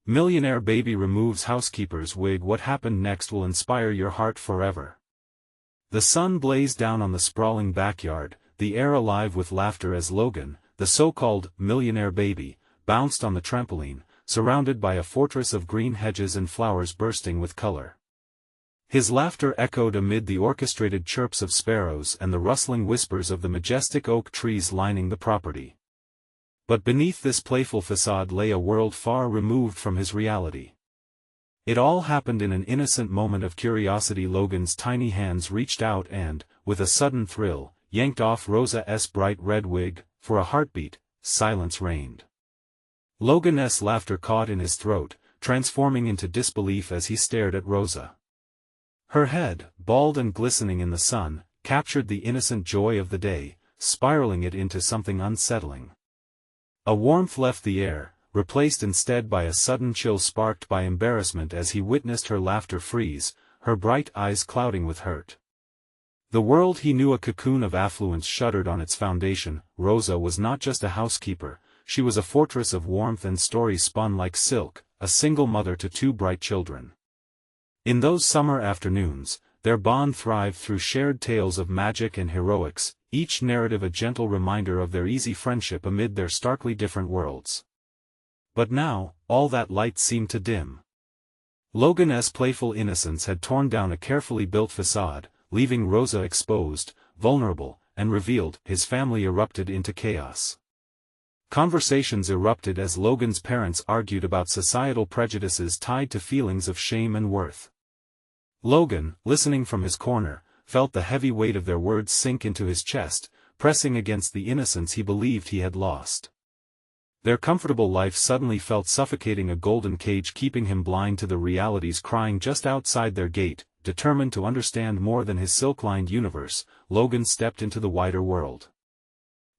Millionaire baby removes housekeeper's wig. What happened next will inspire your heart forever. The sun blazed down on the sprawling backyard, the air alive with laughter as Logan, the so-called millionaire baby, bounced on the trampoline, surrounded by a fortress of green hedges and flowers bursting with color. His laughter echoed amid the orchestrated chirps of sparrows and the rustling whispers of the majestic oak trees lining the property. But beneath this playful facade lay a world far removed from his reality. It all happened in an innocent moment of curiosity. Logan's tiny hands reached out and, with a sudden thrill, yanked off Rosa's bright red wig. For a heartbeat, silence reigned. Logan's laughter caught in his throat, transforming into disbelief as he stared at Rosa. Her head, bald and glistening in the sun, captured the innocent joy of the day, spiraling it into something unsettling. A warmth left the air, replaced instead by a sudden chill sparked by embarrassment as he witnessed her laughter freeze, her bright eyes clouding with hurt. The world he knew, a cocoon of affluence, shuddered on its foundation. Rosa was not just a housekeeper, she was a fortress of warmth and stories spun like silk, a single mother to two bright children. In those summer afternoons, their bond thrived through shared tales of magic and heroics, each narrative a gentle reminder of their easy friendship amid their starkly different worlds. But now, all that light seemed to dim. Logan's playful innocence had torn down a carefully built facade, leaving Rosa exposed, vulnerable, and revealed. His family erupted into chaos. Conversations erupted as Logan's parents argued about societal prejudices tied to feelings of shame and worth. Logan, listening from his corner, felt the heavy weight of their words sink into his chest, pressing against the innocence he believed he had lost. Their comfortable life suddenly felt suffocating, a golden cage keeping him blind to the realities crying just outside their gate. Determined to understand more than his silk-lined universe, Logan stepped into the wider world.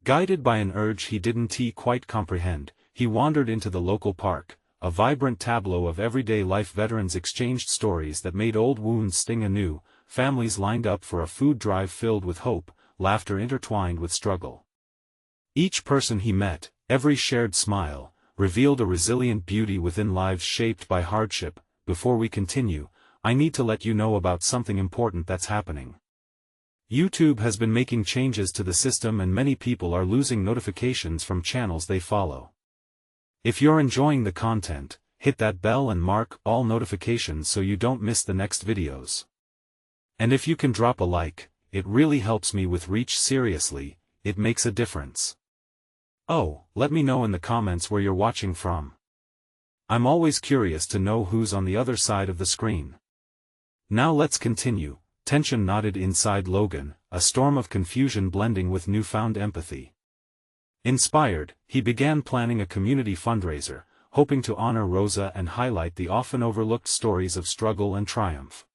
Guided by an urge he didn't quite comprehend, he wandered into the local park, a vibrant tableau of everyday life. Veterans exchanged stories that made old wounds sting anew, families lined up for a food drive filled with hope, laughter intertwined with struggle. Each person he met, every shared smile, revealed a resilient beauty within lives shaped by hardship. Before we continue, I need to let you know about something important that's happening. YouTube has been making changes to the system and many people are losing notifications from channels they follow. If you're enjoying the content, hit that bell and mark all notifications so you don't miss the next videos. And if you can drop a like, it really helps me with reach. Seriously, it makes a difference. Oh, let me know in the comments where you're watching from. I'm always curious to know who's on the other side of the screen. Now let's continue. Tension knotted inside Logan, a storm of confusion blending with newfound empathy. Inspired, he began planning a community fundraiser, hoping to honor Rosa and highlight the often overlooked stories of struggle and triumph.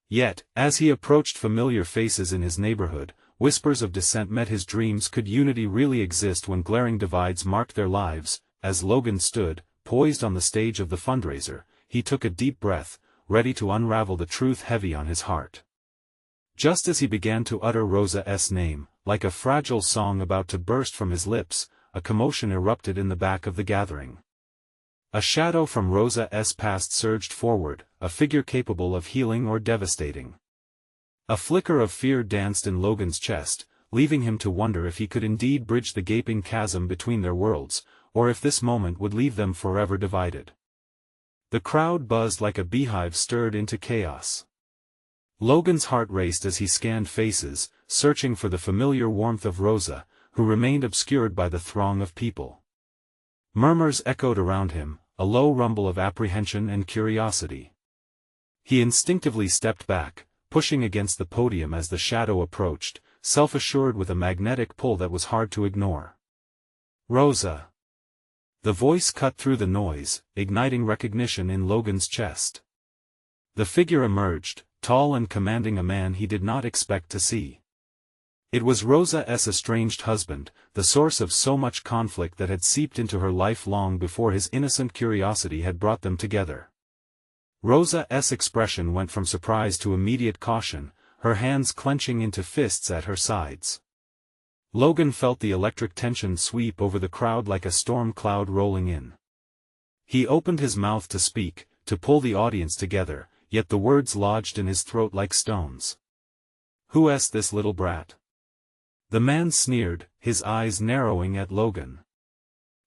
Yet, as he approached familiar faces in his neighborhood, whispers of dissent met his dreams. Could unity really exist when glaring divides marked their lives? As Logan stood, poised on the stage of the fundraiser, he took a deep breath, ready to unravel the truth heavy on his heart. Just as he began to utter Rosa's name, like a fragile song about to burst from his lips, a commotion erupted in the back of the gathering. A shadow from Rosa's past surged forward, a figure capable of healing or devastating. A flicker of fear danced in Logan's chest, leaving him to wonder if he could indeed bridge the gaping chasm between their worlds, or if this moment would leave them forever divided. The crowd buzzed like a beehive stirred into chaos. Logan's heart raced as he scanned faces, searching for the familiar warmth of Rosa, who remained obscured by the throng of people. Murmurs echoed around him, a low rumble of apprehension and curiosity. He instinctively stepped back, pushing against the podium as the shadow approached, self-assured with a magnetic pull that was hard to ignore. Rosa. The voice cut through the noise, igniting recognition in Logan's chest. The figure emerged, tall and commanding, a man he did not expect to see. It was Rosa's estranged husband, the source of so much conflict that had seeped into her life long before his innocent curiosity had brought them together. Rosa's expression went from surprise to immediate caution, her hands clenching into fists at her sides. Logan felt the electric tension sweep over the crowd like a storm cloud rolling in. He opened his mouth to speak, to pull the audience together, yet the words lodged in his throat like stones. "Who's this little brat?" The man sneered, his eyes narrowing at Logan.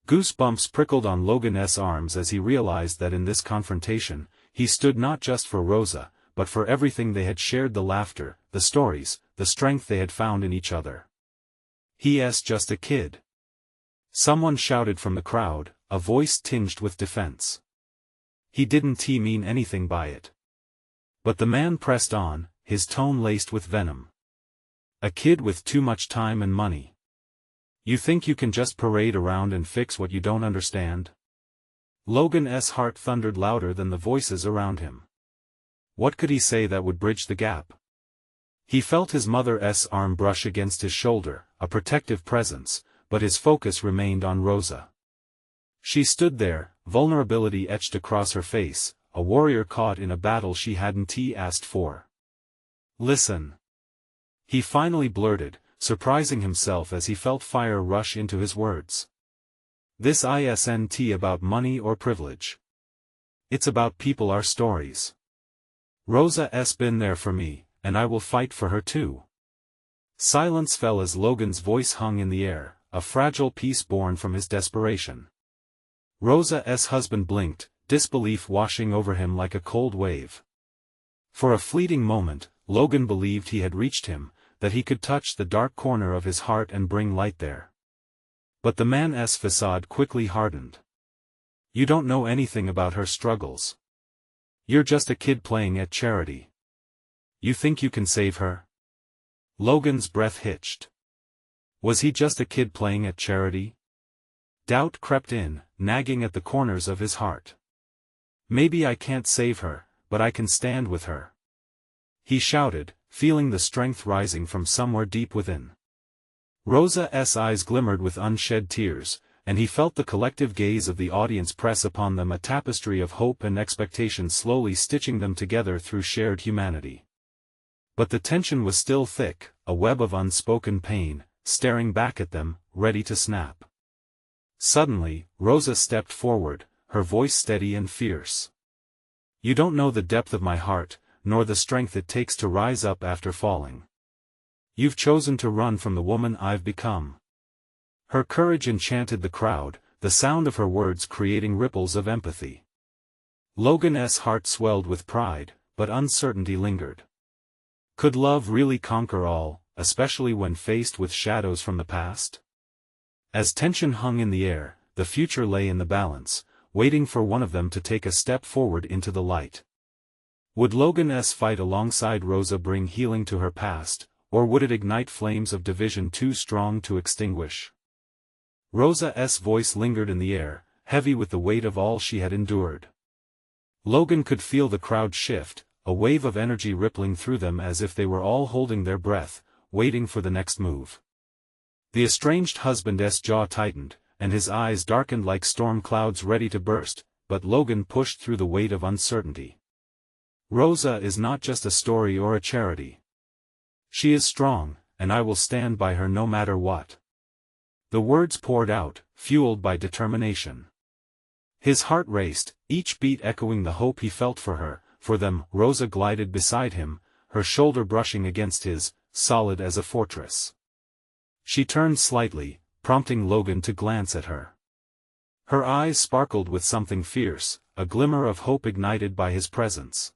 Goosebumps prickled on Logan's arms as he realized that in this confrontation, he stood not just for Rosa, but for everything they had shared: the laughter, the stories, the strength they had found in each other. "He's just a kid," someone shouted from the crowd, a voice tinged with defense. "He didn't mean anything by it." But the man pressed on, his tone laced with venom. "A kid with too much time and money. You think you can just parade around and fix what you don't understand?" Logan's heart thundered louder than the voices around him. What could he say that would bridge the gap? He felt his mother's arm brush against his shoulder, a protective presence, but his focus remained on Rosa. She stood there, vulnerability etched across her face, a warrior caught in a battle she hadn't asked for. "Listen," he finally blurted, surprising himself as he felt fire rush into his words. "This isn't about money or privilege. It's about people, our stories. Rosa's been there for me, and I will fight for her too." Silence fell as Logan's voice hung in the air, a fragile piece born from his desperation. Rosa's husband blinked, disbelief washing over him like a cold wave. For a fleeting moment, Logan believed he had reached him, that he could touch the dark corner of his heart and bring light there. But the man's facade quickly hardened. "You don't know anything about her struggles. You're just a kid playing at charity. You think you can save her?" Logan's breath hitched. Was he just a kid playing at charity? Doubt crept in, nagging at the corners of his heart. "Maybe I can't save her, but I can stand with her," he shouted, feeling the strength rising from somewhere deep within. Rosa's eyes glimmered with unshed tears, and he felt the collective gaze of the audience press upon them, a tapestry of hope and expectation slowly stitching them together through shared humanity. But the tension was still thick, a web of unspoken pain, staring back at them, ready to snap. Suddenly, Rosa stepped forward, her voice steady and fierce. "You don't know the depth of my heart, nor the strength it takes to rise up after falling. You've chosen to run from the woman I've become." Her courage enchanted the crowd, the sound of her words creating ripples of empathy. Logan's heart swelled with pride, but uncertainty lingered. Could love really conquer all, especially when faced with shadows from the past? As tension hung in the air, the future lay in the balance, waiting for one of them to take a step forward into the light. Would Logan's fight alongside Rosa bring healing to her past, or would it ignite flames of division too strong to extinguish? Rosa's voice lingered in the air, heavy with the weight of all she had endured. Logan could feel the crowd shift, a wave of energy rippling through them as if they were all holding their breath, waiting for the next move. The estranged husband's jaw tightened, and his eyes darkened like storm clouds ready to burst, but Logan pushed through the weight of uncertainty. "Rosa is not just a story or a charity. She is strong, and I will stand by her no matter what." The words poured out, fueled by determination. His heart raced, each beat echoing the hope he felt for her, for them. Rosa glided beside him, her shoulder brushing against his, solid as a fortress. She turned slightly, prompting Logan to glance at her. Her eyes sparkled with something fierce, a glimmer of hope ignited by his presence.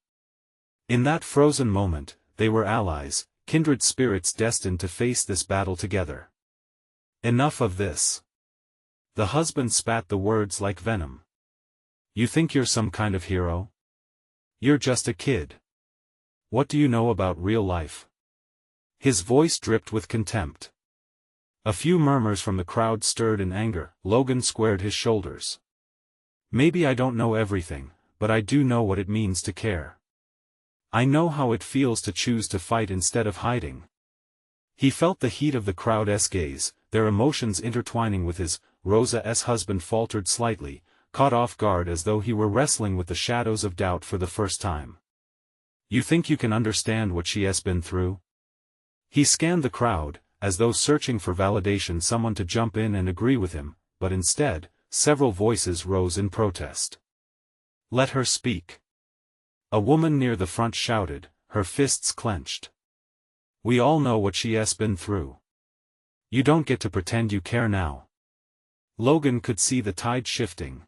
In that frozen moment, they were allies, kindred spirits destined to face this battle together. "Enough of this." The husband spat the words like venom. "You think you're some kind of hero? You're just a kid. What do you know about real life?" His voice dripped with contempt. A few murmurs from the crowd stirred in anger. Logan squared his shoulders. "Maybe I don't know everything, but I do know what it means to care. I know how it feels to choose to fight instead of hiding." He felt the heat of the crowd's gaze, their emotions intertwining with his. Rosa's husband faltered slightly, caught off guard as though he were wrestling with the shadows of doubt for the first time. "You think you can understand what she has been through?" He scanned the crowd, as though searching for validation, someone to jump in and agree with him, but instead, several voices rose in protest. "Let her speak." A woman near the front shouted, her fists clenched. "We all know what she has been through. You don't get to pretend you care now." Logan could see the tide shifting.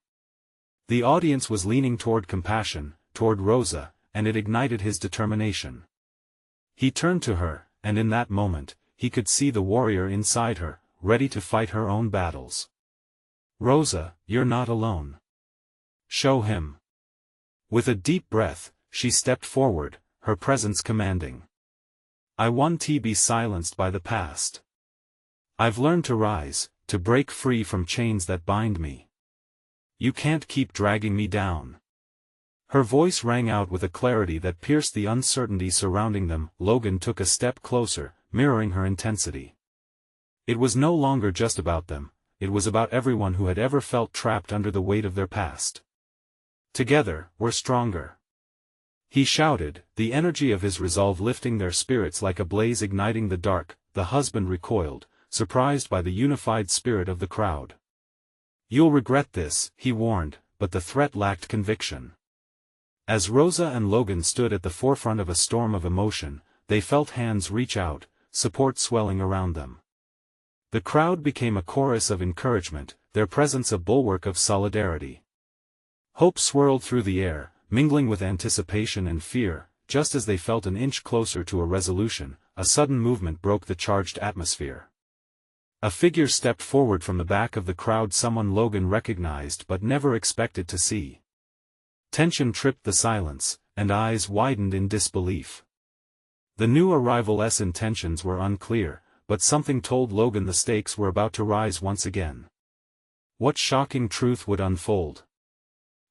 The audience was leaning toward compassion, toward Rosa, and it ignited his determination. He turned to her, and in that moment, he could see the warrior inside her, ready to fight her own battles. "Rosa, you're not alone. Show him." With a deep breath, she stepped forward, her presence commanding. "I want to be silenced by the past. I've learned to rise, to break free from chains that bind me. You can't keep dragging me down." Her voice rang out with a clarity that pierced the uncertainty surrounding them. Logan took a step closer, mirroring her intensity. It was no longer just about them, it was about everyone who had ever felt trapped under the weight of their past. "Together, we're stronger," he shouted, the energy of his resolve lifting their spirits like a blaze igniting the dark. The husband recoiled, surprised by the unified spirit of the crowd. "You'll regret this," he warned, but the threat lacked conviction. As Rosa and Logan stood at the forefront of a storm of emotion, they felt hands reach out, support swelling around them. The crowd became a chorus of encouragement, their presence a bulwark of solidarity. Hope swirled through the air, mingling with anticipation and fear. Just as they felt an inch closer to a resolution, a sudden movement broke the charged atmosphere. A figure stepped forward from the back of the crowd, someone Logan recognized but never expected to see. Tension tripped the silence, and eyes widened in disbelief. The new arrival's intentions were unclear, but something told Logan the stakes were about to rise once again. What shocking truth would unfold?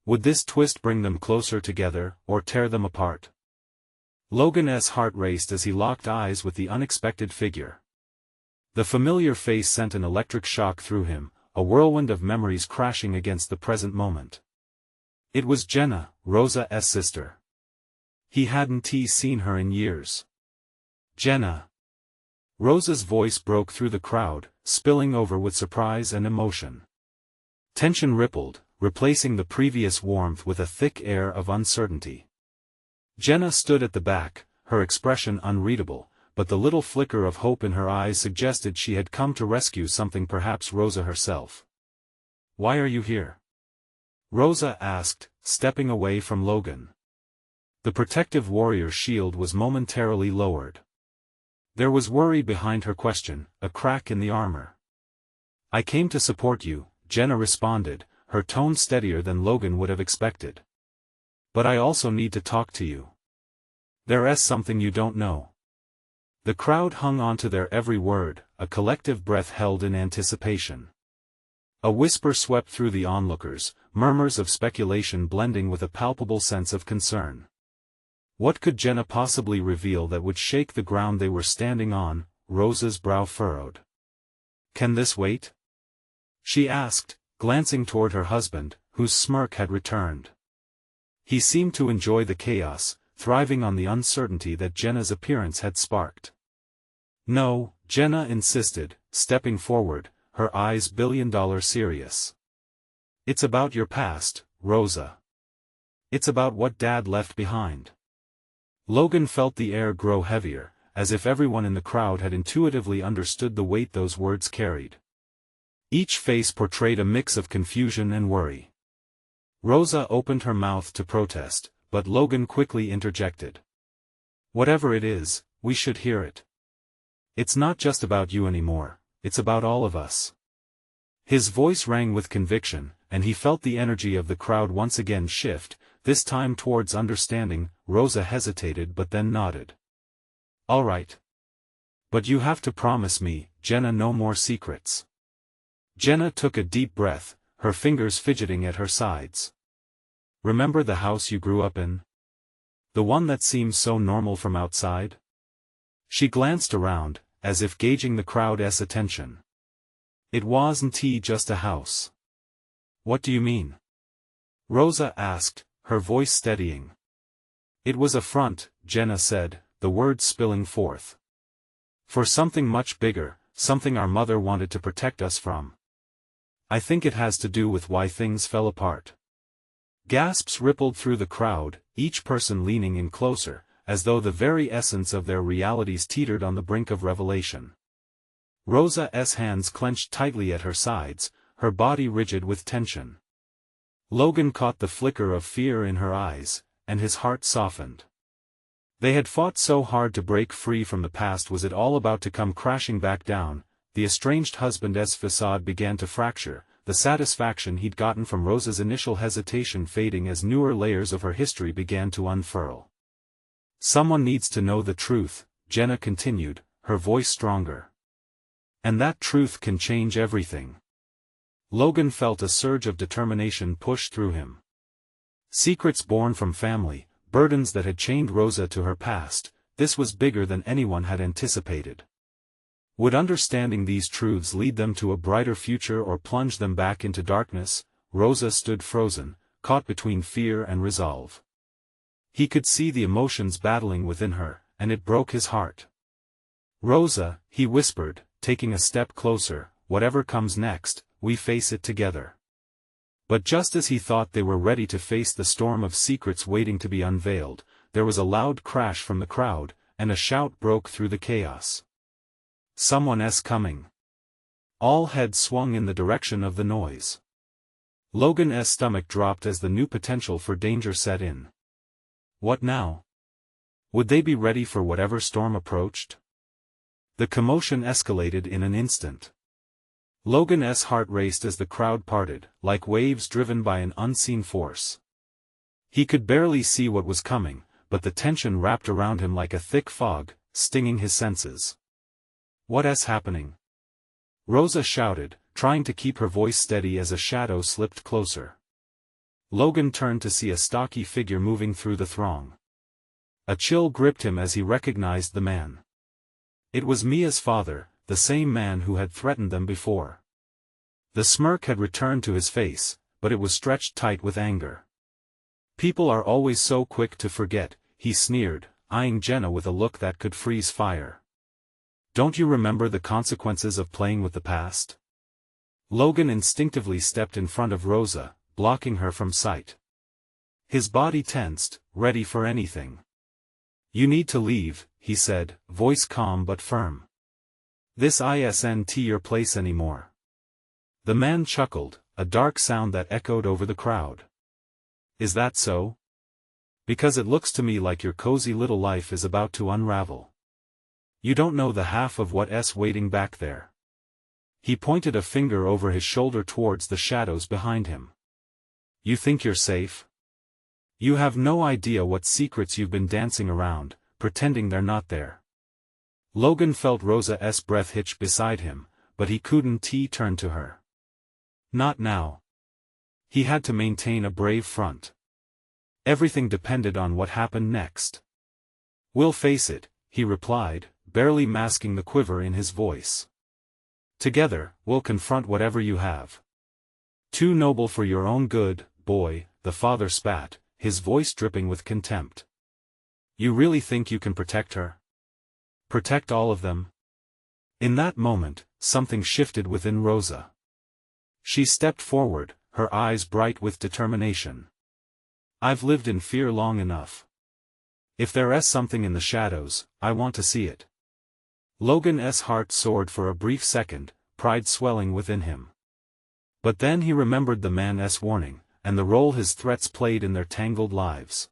Would this twist bring them closer together, or tear them apart? Logan's heart raced as he locked eyes with the unexpected figure. The familiar face sent an electric shock through him, a whirlwind of memories crashing against the present moment. It was Jenna, Rosa's sister. He hadn't seen her in years. "Jenna." Rosa's voice broke through the crowd, spilling over with surprise and emotion. Tension rippled, replacing the previous warmth with a thick air of uncertainty. Jenna stood at the back, her expression unreadable, but the little flicker of hope in her eyes suggested she had come to rescue something, perhaps Rosa herself. "Why are you here?" Rosa asked, stepping away from Logan. The protective warrior's shield was momentarily lowered. There was worry behind her question, a crack in the armor. "I came to support you," Jenna responded, her tone steadier than Logan would have expected. "But I also need to talk to you. There's something you don't know." The crowd hung on to their every word, a collective breath held in anticipation. A whisper swept through the onlookers, murmurs of speculation blending with a palpable sense of concern. What could Jenna possibly reveal that would shake the ground they were standing on? Rosa's brow furrowed. "Can this wait?" she asked, glancing toward her husband, whose smirk had returned. He seemed to enjoy the chaos, thriving on the uncertainty that Jenna's appearance had sparked. "No," Jenna insisted, stepping forward, her eyes billion-dollar serious. "It's about your past, Rosa. It's about what Dad left behind." Logan felt the air grow heavier, as if everyone in the crowd had intuitively understood the weight those words carried. Each face portrayed a mix of confusion and worry. Rosa opened her mouth to protest, but Logan quickly interjected. "Whatever it is, we should hear it. It's not just about you anymore, it's about all of us." His voice rang with conviction, and he felt the energy of the crowd once again shift, this time towards understanding. Rosa hesitated but then nodded. "All right. But you have to promise me, Jenna, no more secrets." Jenna took a deep breath, her fingers fidgeting at her sides. "Remember the house you grew up in? The one that seems so normal from outside?" She glanced around, as if gauging the crowd's attention. "It wasn't just a house." "What do you mean?" Rosa asked, her voice steadying. "It was a front," Jenna said, the words spilling forth. "For something much bigger, something our mother wanted to protect us from. I think it has to do with why things fell apart. Gasps rippled through the crowd, each person leaning in closer, as though the very essence of their realities teetered on the brink of revelation. Rosa's hands clenched tightly at her sides, her body rigid with tension. Logan caught the flicker of fear in her eyes, and his heart softened. They had fought so hard to break free from the past. Was it all about to come crashing back down? The estranged husband's facade began to fracture, the satisfaction he'd gotten from Rosa's initial hesitation fading as newer layers of her history began to unfurl. Someone needs to know the truth, Jenna continued, her voice stronger. And that truth can change everything. Logan felt a surge of determination push through him. Secrets born from family, burdens that had chained Rosa to her past, this was bigger than anyone had anticipated. Would understanding these truths lead them to a brighter future or plunge them back into darkness? Rosa stood frozen, caught between fear and resolve. He could see the emotions battling within her, and it broke his heart. Rosa, he whispered, taking a step closer, whatever comes next, we face it together. But just as he thought they were ready to face the storm of secrets waiting to be unveiled, there was a loud crash from the crowd, and a shout broke through the chaos. Someone's coming. All heads swung in the direction of the noise. Logan's stomach dropped as the new potential for danger set in. What now? Would they be ready for whatever storm approached? The commotion escalated in an instant. Logan's heart raced as the crowd parted, like waves driven by an unseen force. He could barely see what was coming, but the tension wrapped around him like a thick fog, stinging his senses. What's happening? Rosa shouted, trying to keep her voice steady as a shadow slipped closer. Logan turned to see a stocky figure moving through the throng. A chill gripped him as he recognized the man. It was Mia's father, the same man who had threatened them before. The smirk had returned to his face, but it was stretched tight with anger. People are always so quick to forget, he sneered, eyeing Jenna with a look that could freeze fire. Don't you remember the consequences of playing with the past? Logan instinctively stepped in front of Rosa, blocking her from sight. His body tensed, ready for anything. You need to leave, he said, voice calm but firm. This isn't your place anymore. The man chuckled, a dark sound that echoed over the crowd. Is that so? Because it looks to me like your cozy little life is about to unravel. You don't know the half of what's waiting back there. He pointed a finger over his shoulder towards the shadows behind him. You think you're safe? You have no idea what secrets you've been dancing around, pretending they're not there. Logan felt Rosa's breath hitch beside him, but he couldn't turn to her. Not now. He had to maintain a brave front. Everything depended on what happened next. We'll face it, he replied, barely masking the quiver in his voice. Together, we'll confront whatever you have. Too noble for your own good, boy, the father spat, his voice dripping with contempt. You really think you can protect her? Protect all of them? In that moment, something shifted within Rosa. She stepped forward, her eyes bright with determination. I've lived in fear long enough. If there's something in the shadows, I want to see it. Logan's heart soared for a brief second, pride swelling within him. But then he remembered the man's warning, and the role his threats played in their tangled lives.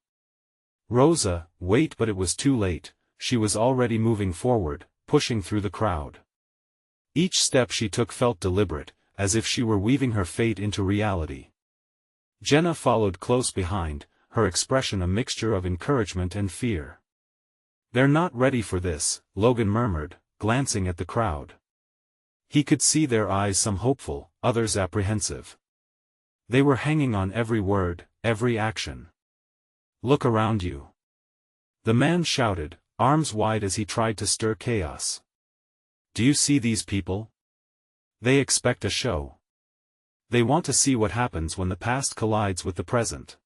Rosa, wait, but it was too late, she was already moving forward, pushing through the crowd. Each step she took felt deliberate, as if she were weaving her fate into reality. Jenna followed close behind, her expression a mixture of encouragement and fear. They're not ready for this, Logan murmured, glancing at the crowd. He could see their eyes, some hopeful, others apprehensive. They were hanging on every word, every action. Look around you. The man shouted, arms wide as he tried to stir chaos. Do you see these people? They expect a show. They want to see what happens when the past collides with the present.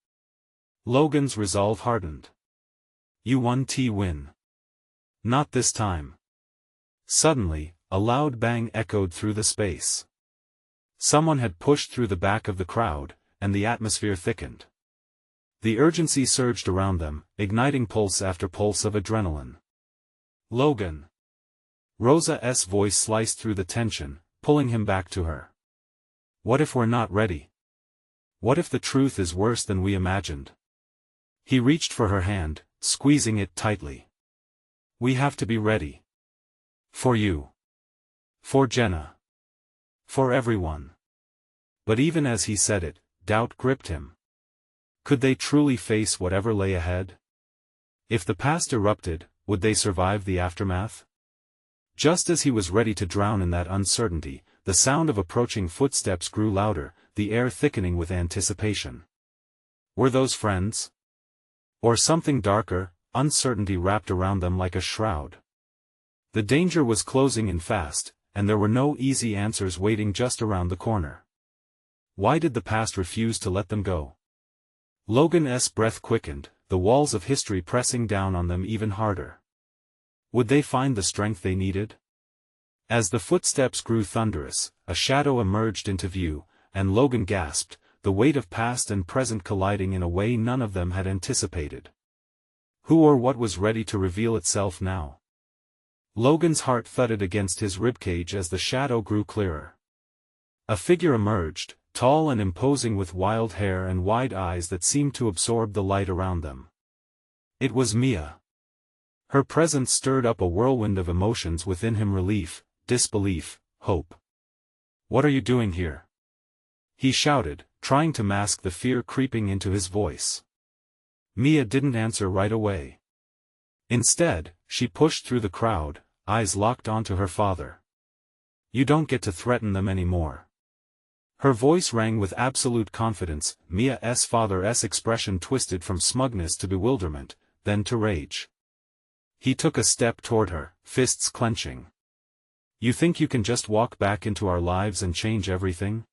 Logan's resolve hardened. You win. Not this time. Suddenly, a loud bang echoed through the space. Someone had pushed through the back of the crowd, and the atmosphere thickened. The urgency surged around them, igniting pulse after pulse of adrenaline. Logan. Rosa's voice sliced through the tension, pulling him back to her. What if we're not ready? What if the truth is worse than we imagined? He reached for her hand, squeezing it tightly. We have to be ready. For you. For Jenna. For everyone. But even as he said it, doubt gripped him. Could they truly face whatever lay ahead? If the past erupted, would they survive the aftermath? Just as he was ready to drown in that uncertainty, the sound of approaching footsteps grew louder, the air thickening with anticipation. Were those friends? Or something darker? Uncertainty wrapped around them like a shroud. The danger was closing in fast, and there were no easy answers waiting just around the corner. Why did the past refuse to let them go? Logan's breath quickened, the walls of history pressing down on them even harder. Would they find the strength they needed? As the footsteps grew thunderous, a shadow emerged into view, and Logan gasped, the weight of past and present colliding in a way none of them had anticipated. Who or what was ready to reveal itself now? Logan's heart thudded against his ribcage as the shadow grew clearer. A figure emerged, tall and imposing with wild hair and wide eyes that seemed to absorb the light around them. It was Mia. Her presence stirred up a whirlwind of emotions within him: relief, disbelief, hope. What are you doing here? He shouted, trying to mask the fear creeping into his voice. Mia didn't answer right away. Instead, she pushed through the crowd, eyes locked onto her father. You don't get to threaten them anymore. Her voice rang with absolute confidence. Mia's father's expression twisted from smugness to bewilderment, then to rage. He took a step toward her, fists clenching. You think you can just walk back into our lives and change everything?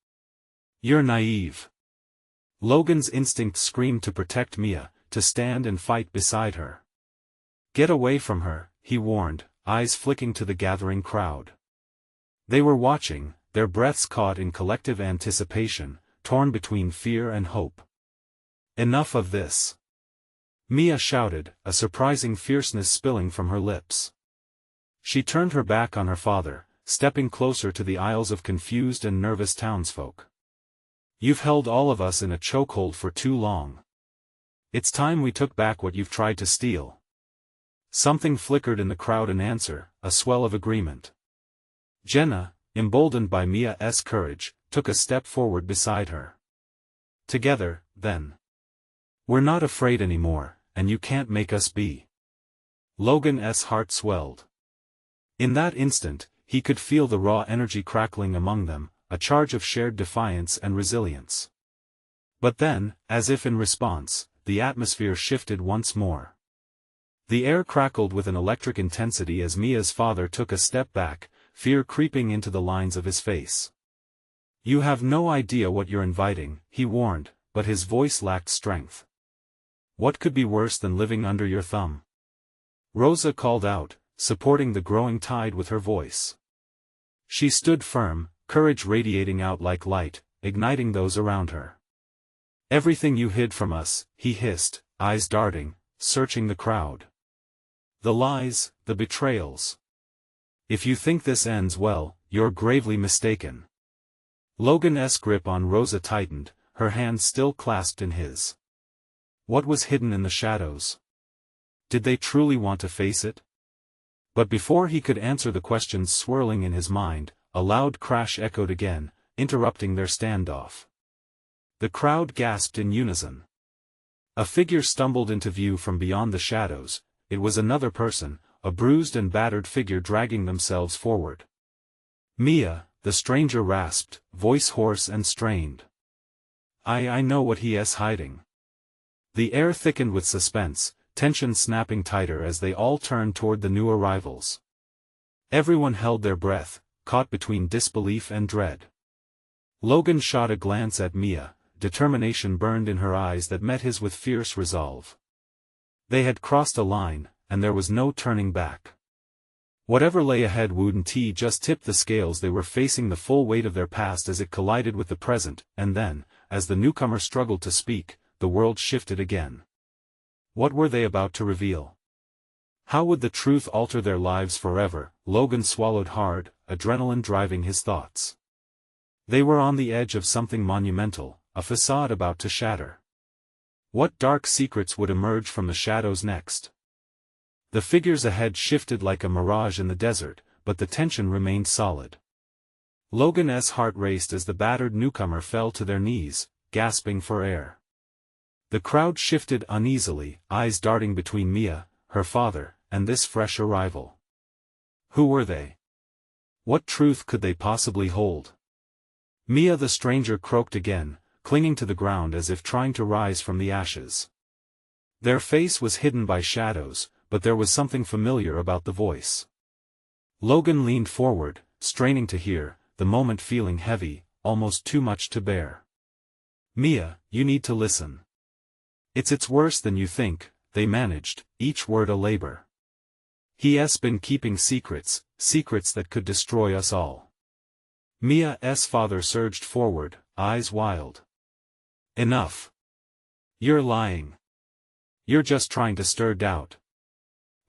You're naive. Logan's instinct screamed to protect Mia, to stand and fight beside her. Get away from her, he warned, eyes flicking to the gathering crowd. They were watching, their breaths caught in collective anticipation, torn between fear and hope. Enough of this. Mia shouted, a surprising fierceness spilling from her lips. She turned her back on her father, stepping closer to the aisles of confused and nervous townsfolk. You've held all of us in a chokehold for too long. It's time we took back what you've tried to steal. Something flickered in the crowd in answer, a swell of agreement. Jenna, emboldened by Mia's courage, took a step forward beside her. Together, then. We're not afraid anymore, and you can't make us be. Logan's heart swelled. In that instant, he could feel the raw energy crackling among them, a charge of shared defiance and resilience. But then, as if in response, the atmosphere shifted once more. The air crackled with an electric intensity as Mia's father took a step back, fear creeping into the lines of his face. You have no idea what you're inviting, he warned, but his voice lacked strength. What could be worse than living under your thumb? Rosa called out, supporting the growing tide with her voice. She stood firm, courage radiating out like light, igniting those around her. Everything you hid from us, he hissed, eyes darting, searching the crowd. The lies, the betrayals. If you think this ends well, you're gravely mistaken. Logan's grip on Rosa tightened, her hands still clasped in his. What was hidden in the shadows? Did they truly want to face it? But before he could answer the questions swirling in his mind, a loud crash echoed again, interrupting their standoff. The crowd gasped in unison. A figure stumbled into view from beyond the shadows. It was another person, a bruised and battered figure dragging themselves forward. Mia, the stranger rasped, voice hoarse and strained. I know what he is hiding. The air thickened with suspense, tension snapping tighter as they all turned toward the new arrivals. Everyone held their breath, caught between disbelief and dread. Logan shot a glance at Mia, determination burned in her eyes that met his with fierce resolve. They had crossed a line, and there was no turning back. Whatever lay ahead wouldn't just tip the scales. They were facing the full weight of their past as it collided with the present, and then, as the newcomer struggled to speak, the world shifted again. What were they about to reveal? How would the truth alter their lives forever? Logan swallowed hard, adrenaline driving his thoughts. They were on the edge of something monumental, a facade about to shatter. What dark secrets would emerge from the shadows next? The figures ahead shifted like a mirage in the desert, but the tension remained solid. Logan's heart raced as the battered newcomer fell to their knees, gasping for air. The crowd shifted uneasily, eyes darting between Mia, her father, and this fresh arrival. Who were they? What truth could they possibly hold? Mia the stranger croaked again, clinging to the ground as if trying to rise from the ashes. Their face was hidden by shadows, but there was something familiar about the voice. Logan leaned forward, straining to hear, the moment feeling heavy, almost too much to bear. Mia, you need to listen. It's worse than you think, they managed, each word a labor. He's been keeping secrets, secrets that could destroy us all. Mia's father surged forward, eyes wild. Enough. You're lying. You're just trying to stir doubt.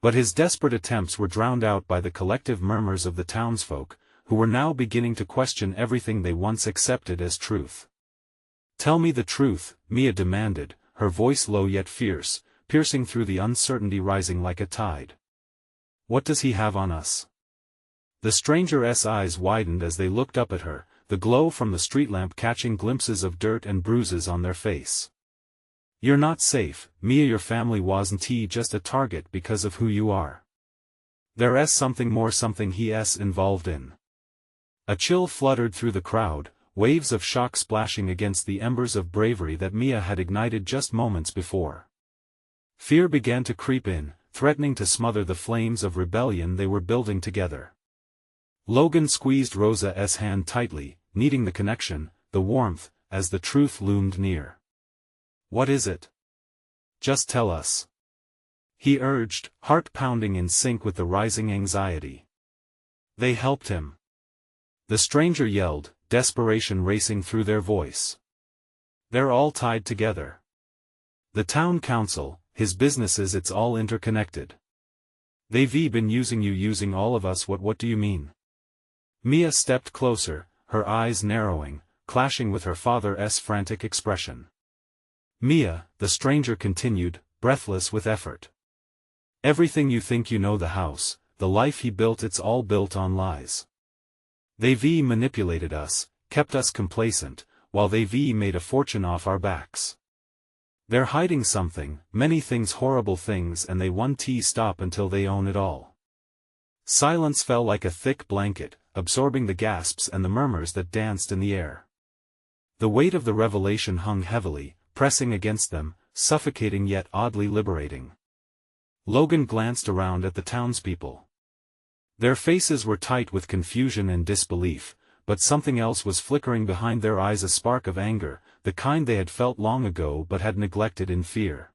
But his desperate attempts were drowned out by the collective murmurs of the townsfolk, who were now beginning to question everything they once accepted as truth. Tell me the truth, Mia demanded, her voice low yet fierce, piercing through the uncertainty rising like a tide. What does he have on us? The stranger's eyes widened as they looked up at her, the glow from the street lamp catching glimpses of dirt and bruises on their face. You're not safe, Mia. Your family wasn't just a target because of who you are. There's something more, something he's involved in. A chill fluttered through the crowd, waves of shock splashing against the embers of bravery that Mia had ignited just moments before. Fear began to creep in, threatening to smother the flames of rebellion they were building together. Logan squeezed Rosa's hand tightly, needing the connection, the warmth, as the truth loomed near. What is it? Just tell us. He urged, heart pounding in sync with the rising anxiety. They helped him. The stranger yelled, desperation racing through their voice. They're all tied together. The town council, his businesses, it's all interconnected. They've been using you, using all of us. What do you mean? Mia stepped closer, her eyes narrowing, clashing with her father's frantic expression. Mia, the stranger continued, breathless with effort. Everything you think you know, the house, the life he built, it's all built on lies. They've manipulated us, kept us complacent, while they've made a fortune off our backs. They're hiding something, many things, horrible things, and they won't stop until they own it all. Silence fell like a thick blanket, absorbing the gasps and the murmurs that danced in the air. The weight of the revelation hung heavily, pressing against them, suffocating yet oddly liberating. Logan glanced around at the townspeople. Their faces were tight with confusion and disbelief, but something else was flickering behind their eyes, a spark of anger, the kind they had felt long ago but had neglected in fear.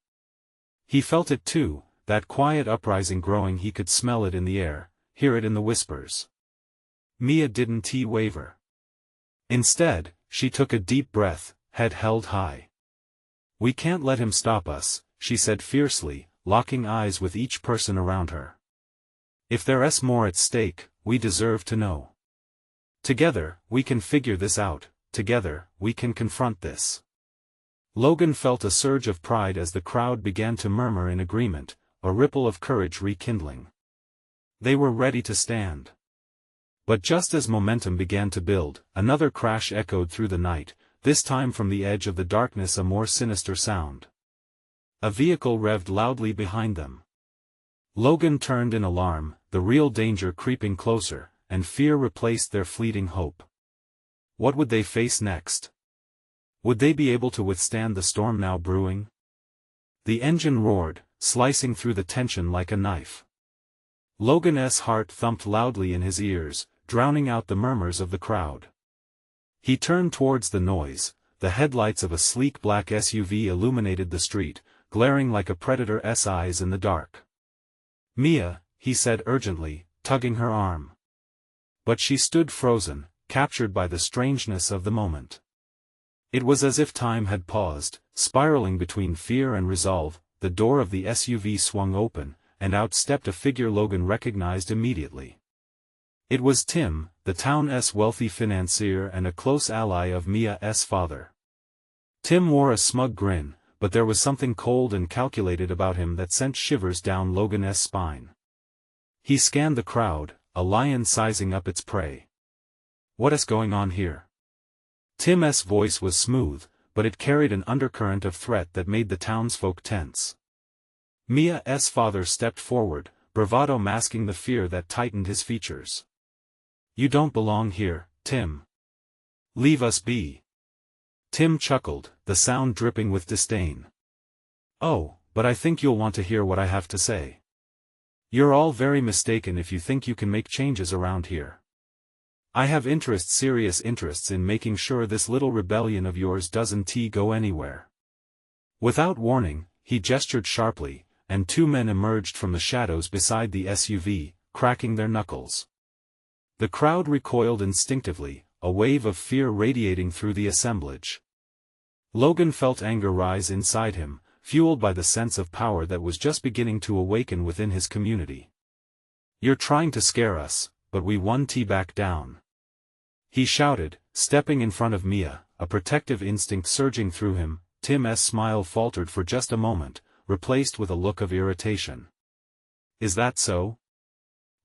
He felt it too, that quiet uprising growing. He could smell it in the air, hear it in the whispers. Mia didn't waver. Instead, she took a deep breath, head held high. We can't let him stop us, she said fiercely, locking eyes with each person around her. If there's more at stake, we deserve to know. Together, we can figure this out, together, we can confront this. Logan felt a surge of pride as the crowd began to murmur in agreement, a ripple of courage rekindling. They were ready to stand. But just as momentum began to build, another crash echoed through the night, this time from the edge of the darkness, a more sinister sound. A vehicle revved loudly behind them. Logan turned in alarm, the real danger creeping closer, and fear replaced their fleeting hope. What would they face next? Would they be able to withstand the storm now brewing? The engine roared, slicing through the tension like a knife. Logan's heart thumped loudly in his ears, drowning out the murmurs of the crowd. He turned towards the noise. The headlights of a sleek black SUV illuminated the street, glaring like a predator's eyes in the dark. Mia, he said urgently, tugging her arm. But she stood frozen, captured by the strangeness of the moment. It was as if time had paused, spiraling between fear and resolve. The door of the SUV swung open, and out stepped a figure Logan recognized immediately. It was Tim, the town's wealthy financier and a close ally of Mia's father. Tim wore a smug grin, but there was something cold and calculated about him that sent shivers down Logan's spine. He scanned the crowd, a lion sizing up its prey. "What is going on here?" Tim's voice was smooth, but it carried an undercurrent of threat that made the townsfolk tense. Mia's father stepped forward, bravado masking the fear that tightened his features. "You don't belong here, Tim. Leave us be." Tim chuckled, the sound dripping with disdain. "Oh, but I think you'll want to hear what I have to say. You're all very mistaken if you think you can make changes around here. I have serious interests in making sure this little rebellion of yours doesn't go anywhere." Without warning, he gestured sharply, and two men emerged from the shadows beside the SUV, cracking their knuckles. The crowd recoiled instinctively, a wave of fear radiating through the assemblage. Logan felt anger rise inside him, fueled by the sense of power that was just beginning to awaken within his community. "You're trying to scare us, but we won't back down," he shouted, stepping in front of Mia, a protective instinct surging through him. Tim's smile faltered for just a moment, replaced with a look of irritation. "Is that so?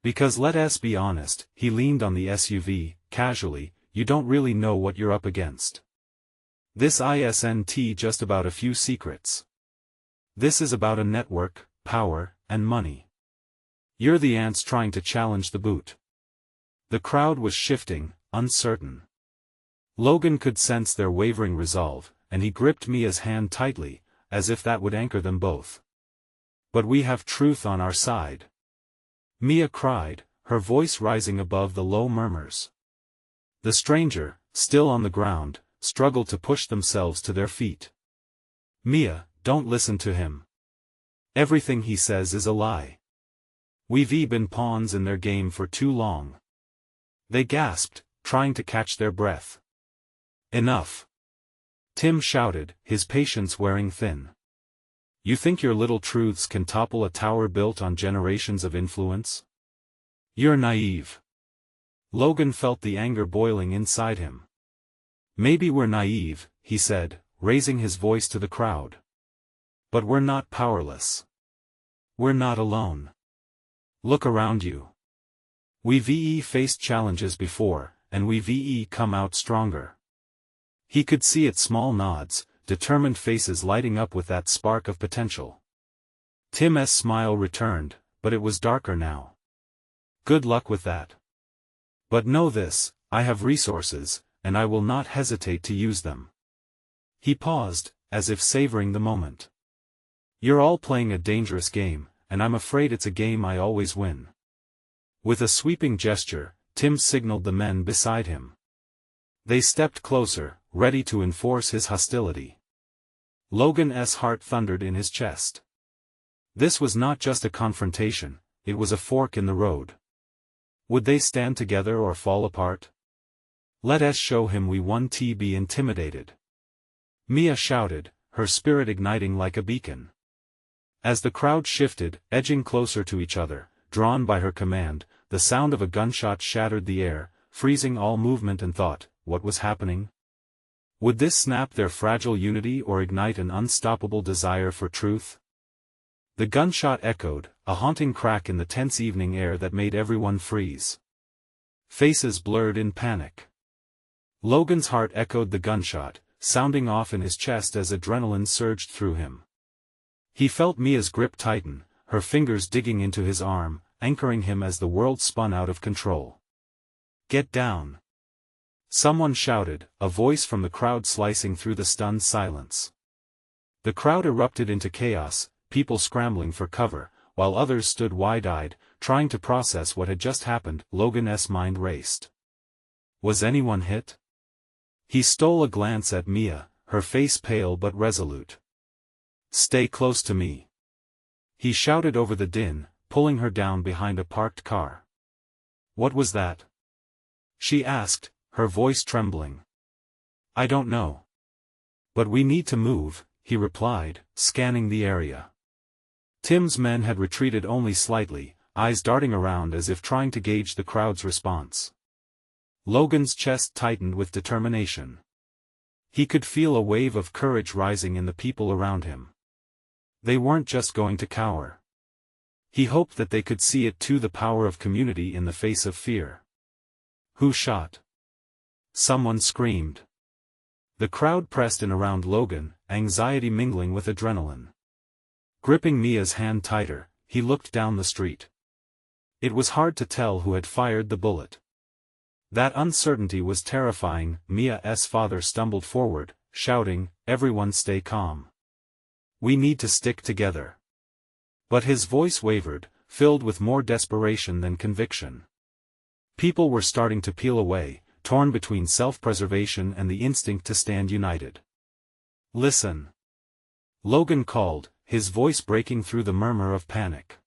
Because let's be honest," he leaned on the SUV, casually, "you don't really know what you're up against. This isn't just about a few secrets. This is about a network, power, and money. You're the ants trying to challenge the boot." The crowd was shifting, uncertain. Logan could sense their wavering resolve, and he gripped Mia's hand tightly, as if that would anchor them both. "But we have truth on our side," Mia cried, her voice rising above the low murmurs. The stranger, still on the ground, struggled to push themselves to their feet. "Mia, don't listen to him. Everything he says is a lie. We've been pawns in their game for too long." They gasped, trying to catch their breath. "Enough!" Tim shouted, his patience wearing thin. "You think your little truths can topple a tower built on generations of influence? You're naive." Logan felt the anger boiling inside him. "Maybe we're naive," he said, raising his voice to the crowd. "But we're not powerless. We're not alone. Look around you. We've faced challenges before, and we've come out stronger." He could see its small nods, determined faces lighting up with that spark of potential. Tim's smile returned, but it was darker now. "Good luck with that. But know this, I have resources, and I will not hesitate to use them." He paused, as if savoring the moment. "You're all playing a dangerous game, and I'm afraid it's a game I always win." With a sweeping gesture, Tim signaled the men beside him. They stepped closer, ready to enforce his hostility. Logan's heart thundered in his chest. This was not just a confrontation, it was a fork in the road. Would they stand together or fall apart? "Let us show him we won't be intimidated," Mia shouted, her spirit igniting like a beacon. As the crowd shifted, edging closer to each other, drawn by her command, the sound of a gunshot shattered the air, freezing all movement and thought. What was happening? Would this snap their fragile unity or ignite an unstoppable desire for truth? The gunshot echoed, a haunting crack in the tense evening air that made everyone freeze. Faces blurred in panic. Logan's heart echoed the gunshot, sounding off in his chest as adrenaline surged through him. He felt Mia's grip tighten, her fingers digging into his arm, anchoring him as the world spun out of control. "Get down!" Someone shouted, a voice from the crowd slicing through the stunned silence. The crowd erupted into chaos, people scrambling for cover, while others stood wide-eyed, trying to process what had just happened. Logan's mind raced. Was anyone hit? He stole a glance at Mia, her face pale but resolute. "Stay close to me," he shouted over the din, pulling her down behind a parked car. What was that? She asked, her voice trembling. I don't know. But we need to move, he replied, scanning the area. Tim's men had retreated only slightly, eyes darting around as if trying to gauge the crowd's response. Logan's chest tightened with determination. He could feel a wave of courage rising in the people around him. They weren't just going to cower. He hoped that they could see it too, the power of community in the face of fear. Who shot? Someone screamed. The crowd pressed in around Logan, anxiety mingling with adrenaline. Gripping Mia's hand tighter, he looked down the street. It was hard to tell who had fired the bullet. That uncertainty was terrifying. Mia's father stumbled forward, shouting, "Everyone stay calm. We need to stick together." But his voice wavered, filled with more desperation than conviction. People were starting to peel away, torn between self-preservation and the instinct to stand united. "Listen," Logan called, his voice breaking through the murmur of panic.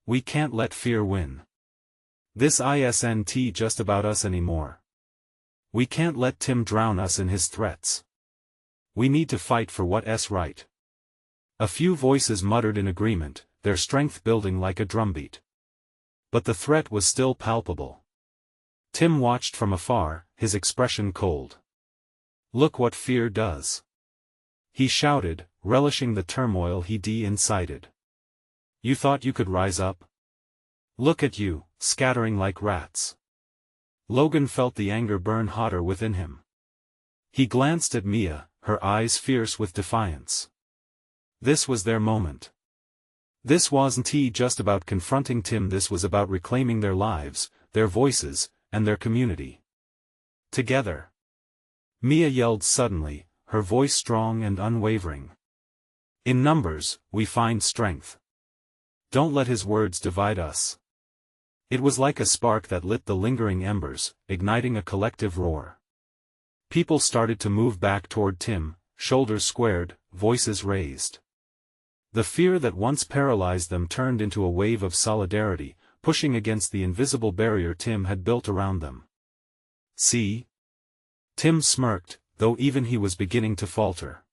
"We can't let fear win. This isn't just about us anymore. We can't let Tim drown us in his threats. We need to fight for what's right." A few voices muttered in agreement, their strength building like a drumbeat. But the threat was still palpable. Tim watched from afar, his expression cold. "Look what fear does," he shouted, relishing the turmoil he'd incited. "You thought you could rise up? Look at you, scattering like rats." Logan felt the anger burn hotter within him. He glanced at Mia, her eyes fierce with defiance. This was their moment. This wasn't just about confronting Tim, this was about reclaiming their lives, their voices, and their community. Together. Mia yelled suddenly, her voice strong and unwavering. "In numbers, we find strength. Don't let his words divide us." It was like a spark that lit the lingering embers, igniting a collective roar. People started to move back toward Tim, shoulders squared, voices raised. The fear that once paralyzed them turned into a wave of solidarity, pushing against the invisible barrier Tim had built around them. "See?" Tim smirked, though even he was beginning to falter.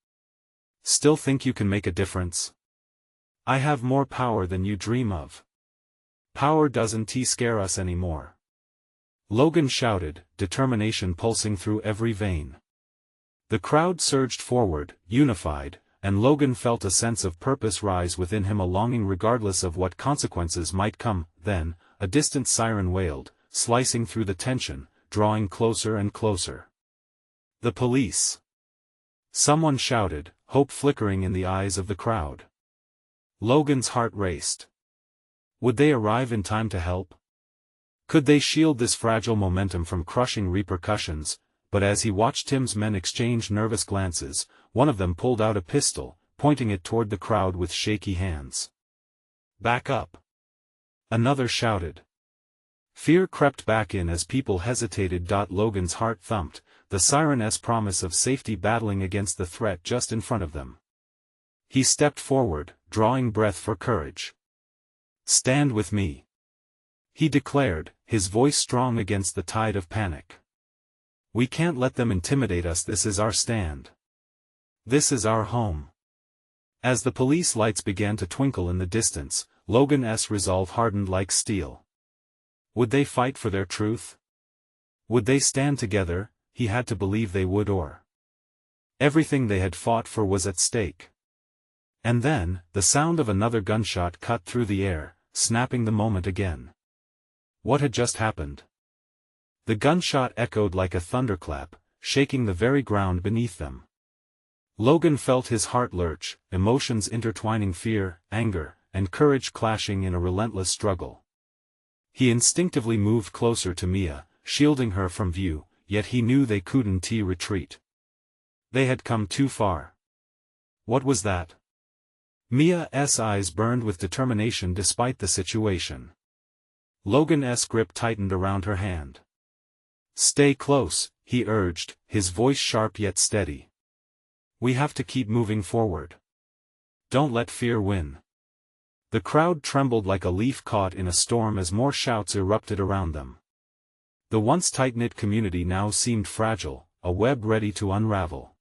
"Still think you can make a difference? I have more power than you dream of. Power doesn't scare us anymore." Logan shouted, determination pulsing through every vein. The crowd surged forward, unified, and Logan felt a sense of purpose rise within him, a longing regardless of what consequences might come. Then, a distant siren wailed, slicing through the tension, drawing closer and closer. "The police!" Someone shouted, hope flickering in the eyes of the crowd. Logan's heart raced. Would they arrive in time to help? Could they shield this fragile momentum from crushing repercussions? But as he watched Tim's men exchange nervous glances, one of them pulled out a pistol, pointing it toward the crowd with shaky hands. "Back up!" another shouted. Fear crept back in as people hesitated. Logan's heart thumped, the siren's promise of safety battling against the threat just in front of them. He stepped forward, drawing breath for courage. "Stand with me," he declared, his voice strong against the tide of panic. "We can't let them intimidate us. This is our stand. This is our home." As the police lights began to twinkle in the distance, Logan's resolve hardened like steel. Would they fight for their truth? Would they stand together? He had to believe they would, or everything they had fought for was at stake. And then, the sound of another gunshot cut through the air, snapping the moment again. What had just happened? The gunshot echoed like a thunderclap, shaking the very ground beneath them. Logan felt his heart lurch, emotions intertwining, fear, anger, and courage clashing in a relentless struggle. He instinctively moved closer to Mia, shielding her from view, yet he knew they couldn't retreat. They had come too far. What was that? Mia's eyes burned with determination despite the situation. Logan's grip tightened around her hand. "Stay close," he urged, his voice sharp yet steady. "We have to keep moving forward. Don't let fear win." The crowd trembled like a leaf caught in a storm as more shouts erupted around them. The once tight-knit community now seemed fragile, a web ready to unravel.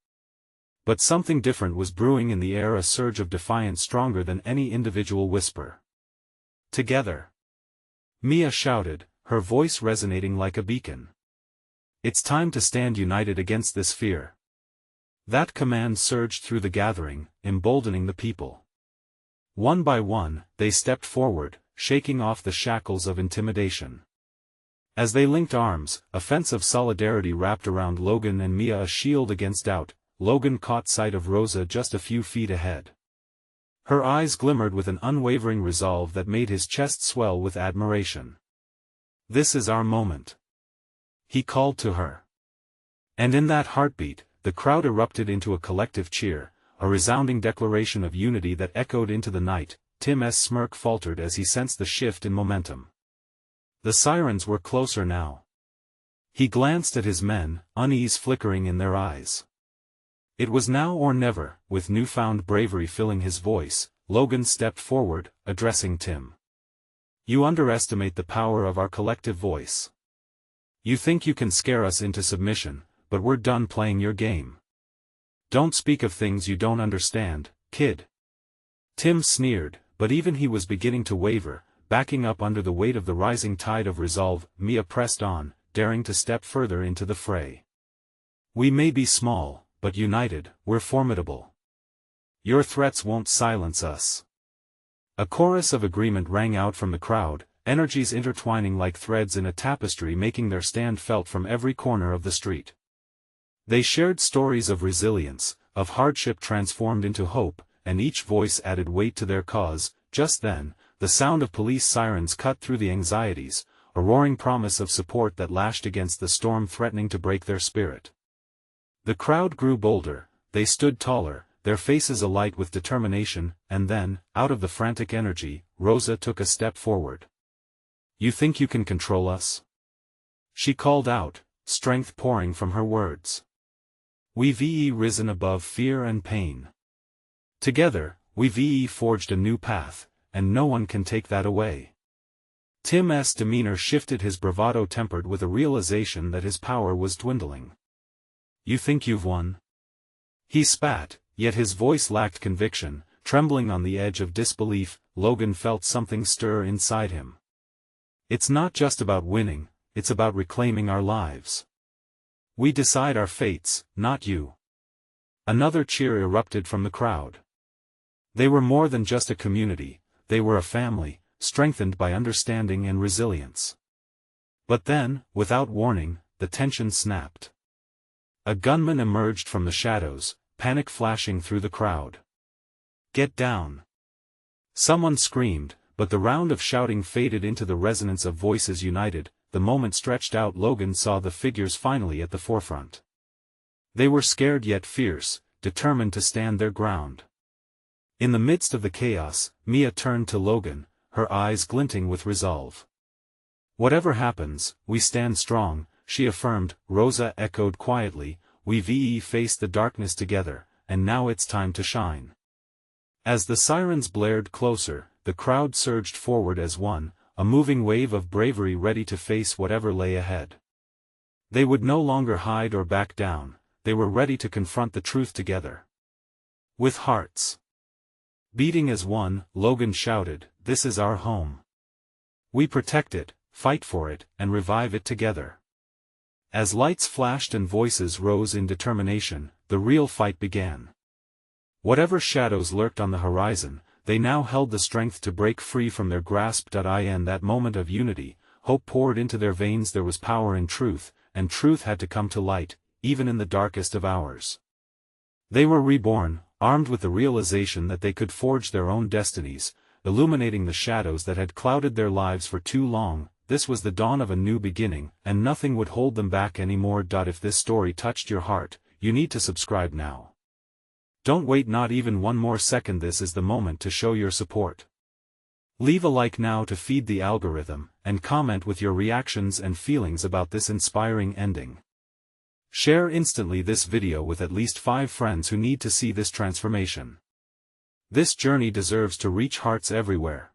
But something different was brewing in the air, a surge of defiance stronger than any individual whisper. Together! Mia shouted, her voice resonating like a beacon. It's time to stand united against this fear. That command surged through the gathering, emboldening the people. One by one, they stepped forward, shaking off the shackles of intimidation. As they linked arms, a fence of solidarity wrapped around Logan and Mia, a shield against doubt. Logan caught sight of Rosa just a few feet ahead. Her eyes glimmered with an unwavering resolve that made his chest swell with admiration. "This is our moment," he called to her. And in that heartbeat, the crowd erupted into a collective cheer, a resounding declaration of unity that echoed into the night. Tim's smirk faltered as he sensed the shift in momentum. The sirens were closer now. He glanced at his men, unease flickering in their eyes. It was now or never. With newfound bravery filling his voice, Logan stepped forward, addressing Tim. "You underestimate the power of our collective voice. You think you can scare us into submission, but we're done playing your game. Don't speak of things you don't understand, kid." Tim sneered, but even he was beginning to waver, backing up under the weight of the rising tide of resolve. Mia pressed on, daring to step further into the fray. "We may be small, but united, we're formidable. Your threats won't silence us." A chorus of agreement rang out from the crowd, energies intertwining like threads in a tapestry, making their stand felt from every corner of the street. They shared stories of resilience, of hardship transformed into hope, and each voice added weight to their cause. Just then, the sound of police sirens cut through the anxieties, a roaring promise of support that lashed against the storm threatening to break their spirit. The crowd grew bolder, they stood taller, their faces alight with determination, and then, out of the frantic energy, Rosa took a step forward. "You think you can control us?" she called out, strength pouring from her words. "We've risen above fear and pain. Together, we've forged a new path, and no one can take that away." Tim's demeanor shifted, his bravado tempered with a realization that his power was dwindling. "You think you've won?" He spat, yet his voice lacked conviction, trembling on the edge of disbelief. Logan felt something stir inside him. "It's not just about winning, it's about reclaiming our lives. We decide our fates, not you." Another cheer erupted from the crowd. They were more than just a community, they were a family, strengthened by understanding and resilience. But then, without warning, the tension snapped. A gunman emerged from the shadows, panic flashing through the crowd. "Get down!" someone screamed, but the round of shouting faded into the resonance of voices united. The moment stretched out. Logan saw the figures finally at the forefront. They were scared yet fierce, determined to stand their ground. In the midst of the chaos, Mia turned to Logan, her eyes glinting with resolve. "Whatever happens, we stand strong," she affirmed. Rosa echoed quietly, "We've faced the darkness together, and now it's time to shine." As the sirens blared closer, the crowd surged forward as one, a moving wave of bravery ready to face whatever lay ahead. They would no longer hide or back down, they were ready to confront the truth together. With hearts beating as one, Logan shouted, "This is our home. We protect it, fight for it, and revive it together." As lights flashed and voices rose in determination, the real fight began. Whatever shadows lurked on the horizon, they now held the strength to break free from their grasp. In that moment of unity, hope poured into their veins. There was power in truth, and truth had to come to light, even in the darkest of hours. They were reborn, armed with the realization that they could forge their own destinies, illuminating the shadows that had clouded their lives for too long. This was the dawn of a new beginning, and nothing would hold them back anymore. If this story touched your heart, you need to subscribe now. Don't wait not even one more second. This is the moment to show your support. Leave a like now to feed the algorithm, and comment with your reactions and feelings about this inspiring ending. Share instantly this video with at least 5 friends who need to see this transformation. This journey deserves to reach hearts everywhere.